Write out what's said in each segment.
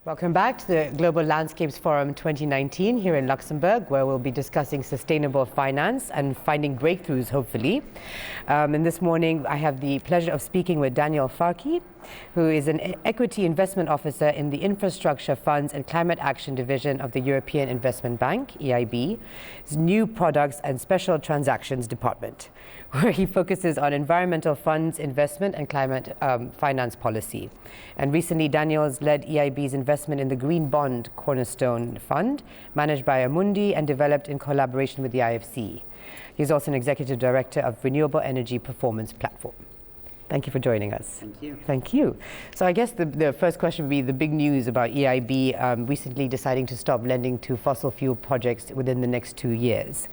Welcome back to the Global Landscapes Forum 2019 here in Luxembourg, where we'll be discussing sustainable finance and finding breakthroughs, hopefully. And this morning, I have the pleasure of speaking with Daniel Farchy, who is an equity investment officer in the Infrastructure Funds and Climate Action Division of the European Investment Bank, AIB, its New Products and Special Transactions Department, where he focuses on environmental funds, investment, and climate finance policy. And recently, Daniel's led EIB's investment in the Green Bond Cornerstone Fund, managed by Amundi and developed in collaboration with the IFC. He's also an executive director of Renewable Energy Performance Platform. Thank you for joining us. Thank you. Thank you. So I guess the first question would be the big news about EIB recently deciding to stop lending to fossil fuel projects within the next 2 years.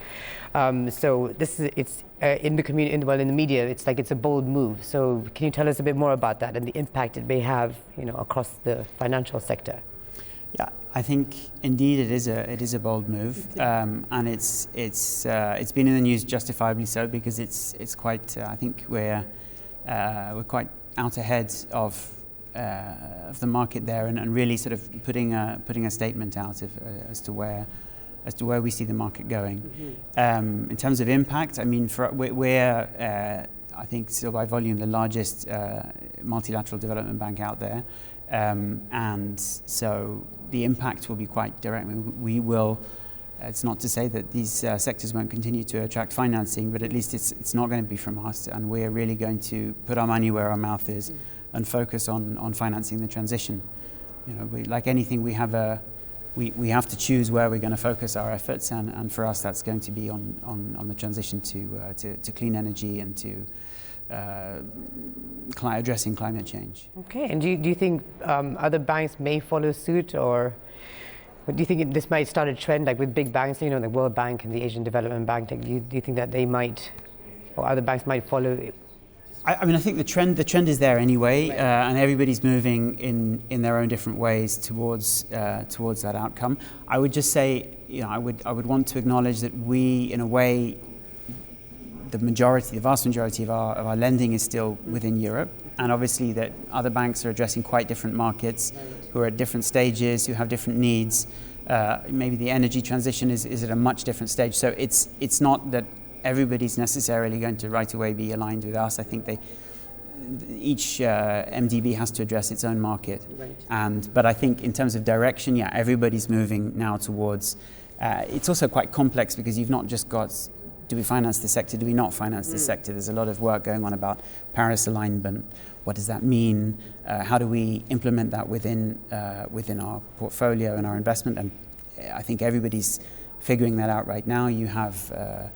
So this is, it's in the community, in the media, it's like it's a bold move. So can you tell us a bit more about that and the impact it may have, across the financial sector? Yeah, I think indeed it is a bold move, and it's been in the news justifiably so, because it's quite I think we're quite out ahead of the market there, and really sort of putting a statement out as to where we see the market going. Mm-hmm. In terms of impact, I mean, we're I think still by volume the largest multilateral development bank out there, and so the impact will be quite direct. We will. It's not to say that these sectors won't continue to attract financing, but at least it's not going to be from us, and we're really going to put our money where our mouth is and focus on financing the transition. Like anything, we have to choose where we're going to focus our efforts, and for us that's going to be on the transition to clean energy and to addressing climate change. Okay, and do you think other banks may follow suit, or do you think this might start a trend, like with big banks, the World Bank and the Asian Development Bank? Do you think that they might, or other banks might follow? I mean, I think the trend is there anyway, right. And everybody's moving in their own different ways towards that outcome. I would just say, I would want to acknowledge that we, in a way, the vast majority of our lending is still within Europe, and obviously that other banks are addressing quite different markets, who are at different stages, who have different needs. Maybe the energy transition is at a much different stage. So it's not that everybody's necessarily going to right away be aligned with us. I think each MDB has to address its own market. Right. But I think in terms of direction, everybody's moving now towards. It's also quite complex, because you've not just got, do we finance this sector? Do we not finance this sector? There's a lot of work going on about Paris alignment. What does that mean? How do we implement that within our portfolio and our investment? And I think everybody's figuring that out right now. You have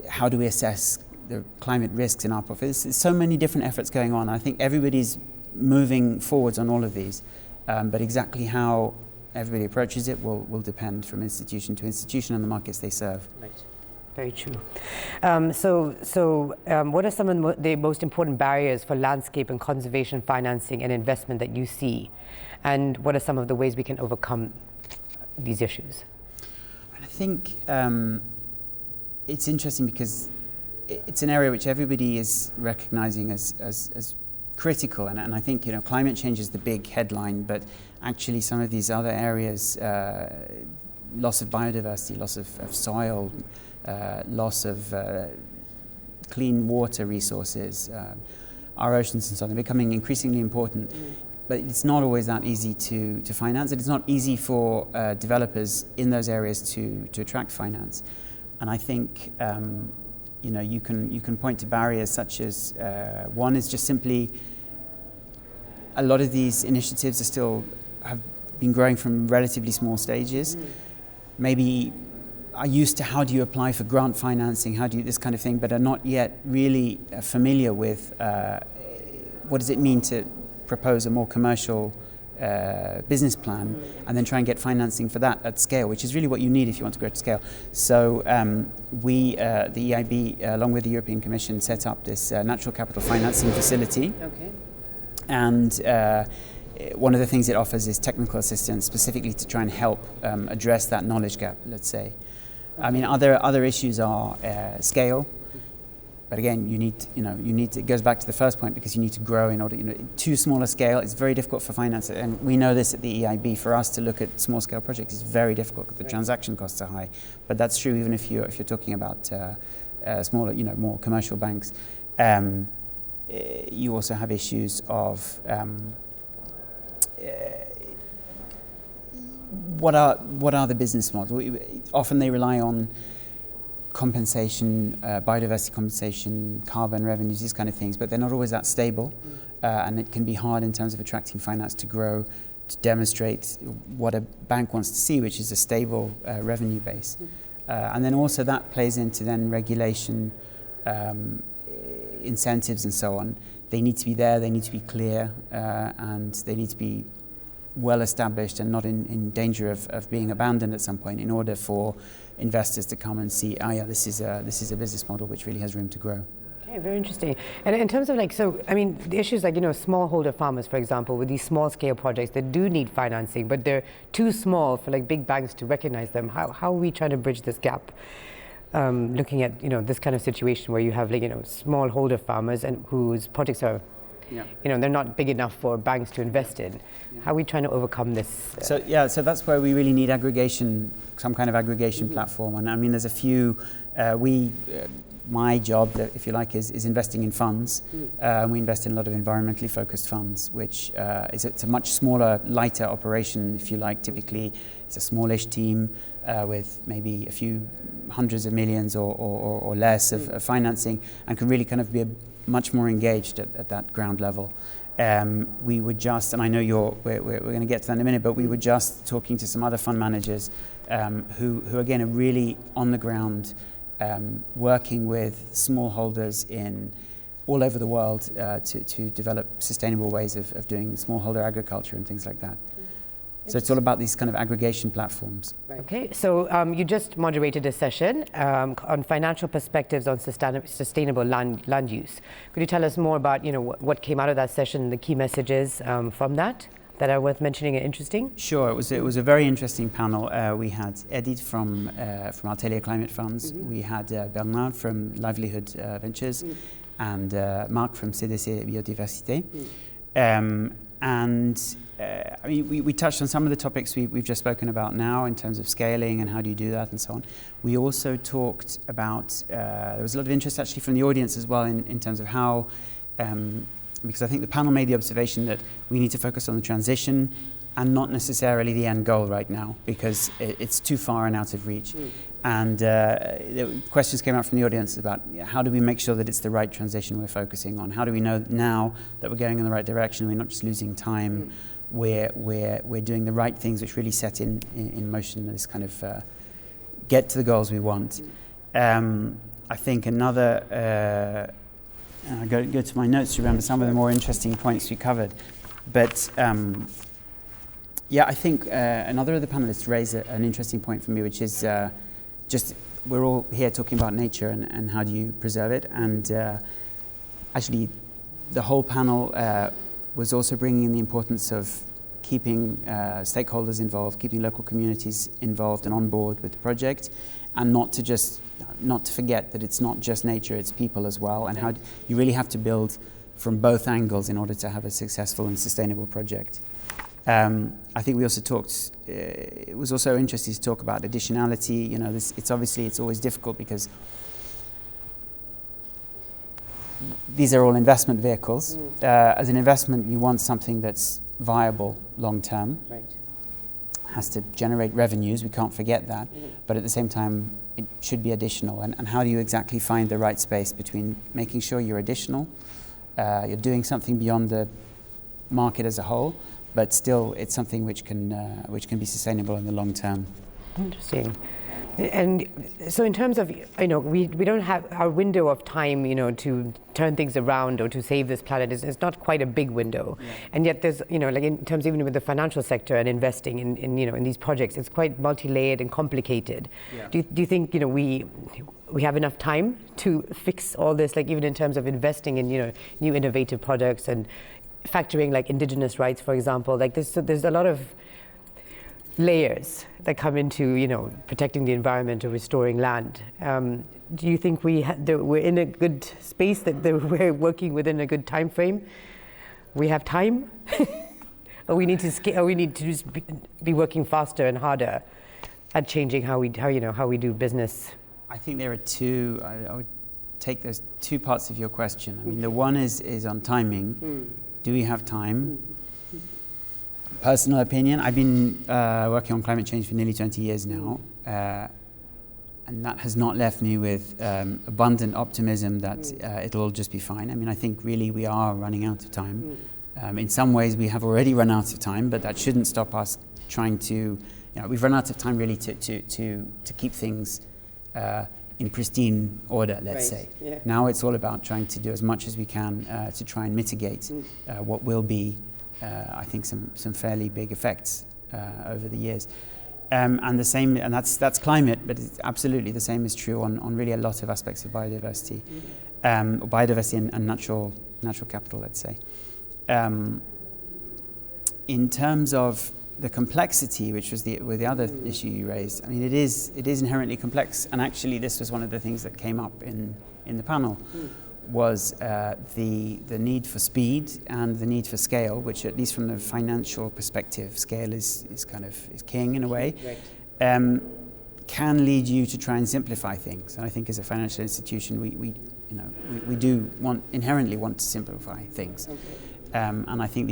how do we assess the climate risks in our portfolio? There's so many different efforts going on. I think everybody's moving forwards on all of these, but exactly how everybody approaches it will depend from institution to institution and the markets they serve. Right. Very true. So what are some of the most important barriers for landscape and conservation financing and investment that you see? And what are some of the ways we can overcome these issues? I think it's interesting, because it's an area which everybody is recognizing as critical. And I think, climate change is the big headline, but actually some of these other areas, loss of biodiversity, loss of soil, loss of clean water resources, our oceans and so on, are becoming increasingly important. But it's not always that easy to finance. It's not easy for developers in those areas to attract finance. And I think you can point to barriers such as one is just simply a lot of these initiatives have been growing from relatively small stages. Maybe are used to how do you apply for grant financing, how do you this kind of thing, but are not yet really familiar with what does it mean to propose a more commercial business plan and then try and get financing for that at scale, which is really what you need if you want to grow to scale. So we, the EIB, along with the European Commission, set up this natural capital financing facility. Okay. And one of the things it offers is technical assistance, specifically to try and help address that knowledge gap, let's say. I mean, other issues are scale. But again, it goes back to the first point, because you need to grow in order, too small a scale, it's very difficult for finance. And we know this at the EIB, for us to look at small scale projects is very difficult because the transaction costs are high. But that's true even if you're talking about smaller, more commercial banks. You also have issues of what are the business models? Often they rely on compensation, biodiversity compensation, carbon revenues, these kind of things, but they're not always that stable, and it can be hard in terms of attracting finance to grow, to demonstrate what a bank wants to see, which is a stable revenue base. And then also that plays into then regulation, incentives and so on. They need to be there, they need to be clear, and they need to be well established and not in danger of being abandoned at some point, in order for investors to come and see, this is a business model which really has room to grow. Okay, very interesting. And in terms of the issues like, smallholder farmers, for example, with these small scale projects that do need financing, but they're too small for big banks to recognize them. How are we trying to bridge this gap? Looking at, this kind of situation where you have smallholder farmers and whose projects are, they're not big enough for banks to invest in. How are we trying to overcome this? So that's where we really need aggregation, some kind of aggregation platform. And I mean, there's a few. My job, if you like, is investing in funds. We invest in a lot of environmentally focused funds, which it's a much smaller, lighter operation, if you like. Typically, it's a smallish team with maybe a few hundreds of millions or less of financing, and can really kind of be much more engaged at that ground level. We were just, and I know we're going to get to that in a minute, but we were just talking to some other fund managers who again are really on the ground, working with smallholders all over the world to develop sustainable ways of doing smallholder agriculture and things like that. So it's all about these kind of aggregation platforms. Okay, so you just moderated a session on financial perspectives on sustainable land use. Could you tell us more about what came out of that session, the key messages from that are worth mentioning and interesting? Sure, it was a very interesting panel. We had Edith from Atelier Climate Funds. We had Bernard from Livelihood Ventures, and Marc from CDC Biodiversité. I mean, we touched on some of the topics we've just spoken about now in terms of scaling and how do you do that and so on. We also talked about, there was a lot of interest actually from the audience as well in terms of how, because I think the panel made the observation that we need to focus on the transition and not necessarily the end goal right now, because it's too far and out of reach. And the questions came out from the audience about how do we make sure that it's the right transition we're focusing on? How do we know now that we're going in the right direction, we're not just losing time, we're doing the right things which really set in motion this kind of get to the goals we want. I think another, I go to my notes to remember some of the more interesting points we covered. But I think another of the panelists raised an interesting point for me, which is just we're all here talking about nature and how do you preserve it. And actually, the whole panel was also bringing in the importance of keeping stakeholders involved, keeping local communities involved and on board with the project, and not to forget that it's not just nature, it's people as well, and how you really have to build from both angles in order to have a successful and sustainable project. I think we also talked, it was also interesting to talk about additionality. It's always difficult because these are all investment vehicles. As an investment, you want something that's viable long term. Right. Has to generate revenues, we can't forget that. But at the same time, it should be additional. And how do you exactly find the right space between making sure you're additional, you're doing something beyond the market as a whole, but still it's something which can be sustainable in the long term. Interesting. And so in terms of, we don't have our window of time, to turn things around or to save this planet is not quite a big window. Yeah. And yet there's, like in terms even with the financial sector and investing in these projects, it's quite multi-layered and complicated. Yeah. Do you think, we have enough time to fix all this, like even in terms of investing in, new innovative products and factoring like indigenous rights, for example? Like there's a lot of layers that come into, protecting the environment or restoring land. Do you think we're in a good space, that we're working within a good time frame? We have time, or we need to just be working faster and harder at changing how we do business? I think there are two. I would take those two parts of your question. I mean, the one is on timing. Do we have time? Personal opinion, I've been working on climate change for nearly 20 years now, and that has not left me with abundant optimism that it'll all just be fine. I mean, I think really we are running out of time. In some ways we have already run out of time, but that shouldn't stop us trying to, we've run out of time really to keep things in pristine order, let's say. Yeah. Now it's all about trying to do as much as we can to try and mitigate what will be, I think, some fairly big effects over the years. And the same, and that's climate, but it's absolutely the same is true on really a lot of aspects of biodiversity, biodiversity and natural capital, let's say. In terms of the complexity, which was the other issue you raised, I mean, it is inherently complex, and actually this was one of the things that came up in the panel, was the need for speed and the need for scale, which, at least from the financial perspective, scale is king in a way. Right. Can lead you to try and simplify things, and I think as a financial institution we do inherently want to simplify things. Okay. And I think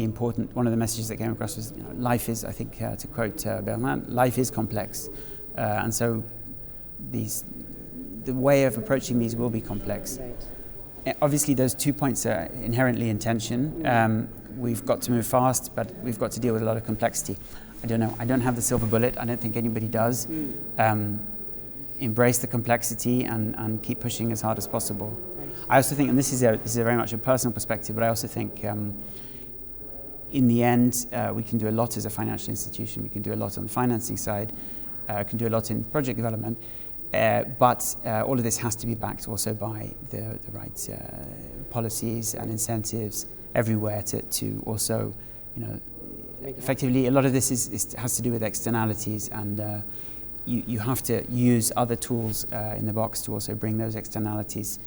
one of the messages that came across was, life is, I think, to quote Bernard, life is complex, and so the way of approaching these will be complex. Right. Obviously, those 2 points are inherently in tension. We've got to move fast, but we've got to deal with a lot of complexity. I don't know. I don't have the silver bullet. I don't think anybody does. Embrace the complexity and keep pushing as hard as possible. I also think, and this is very much a personal perspective, but I also think in the end we can do a lot as a financial institution. We can do a lot on the financing side, can do a lot in project development, but all of this has to be backed also by the right policies and incentives everywhere to also, effectively, a lot of this has to do with externalities, and you have to use other tools in the box to also bring those externalities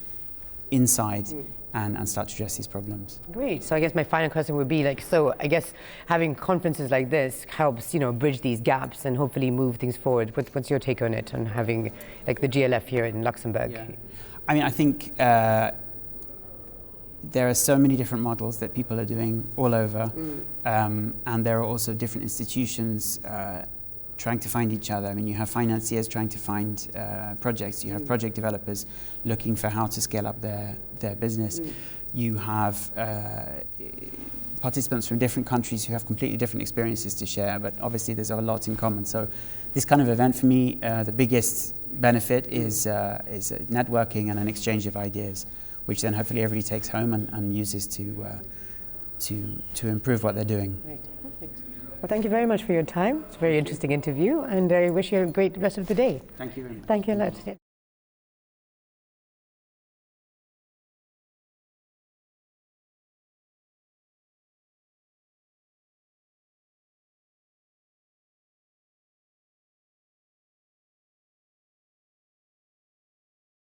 inside and start to address these problems. Great. So I guess my final question would be so I guess having conferences like this helps, bridge these gaps and hopefully move things forward. What's your take on it, on having the GLF here in Luxembourg? Yeah. I mean, I think there are so many different models that people are doing all over, and there are also different institutions trying to find each other. I mean, you have financiers trying to find projects. You have project developers looking for how to scale up their business. You have participants from different countries who have completely different experiences to share, but obviously there's a lot in common. So this kind of event for me, the biggest benefit is networking and an exchange of ideas, which then hopefully everybody takes home and uses to improve what they're doing. Right. Perfect. Well, thank you very much for your time. It's a very interesting interview, and I wish you a great rest of the day. Thank you very much. Thank you a lot.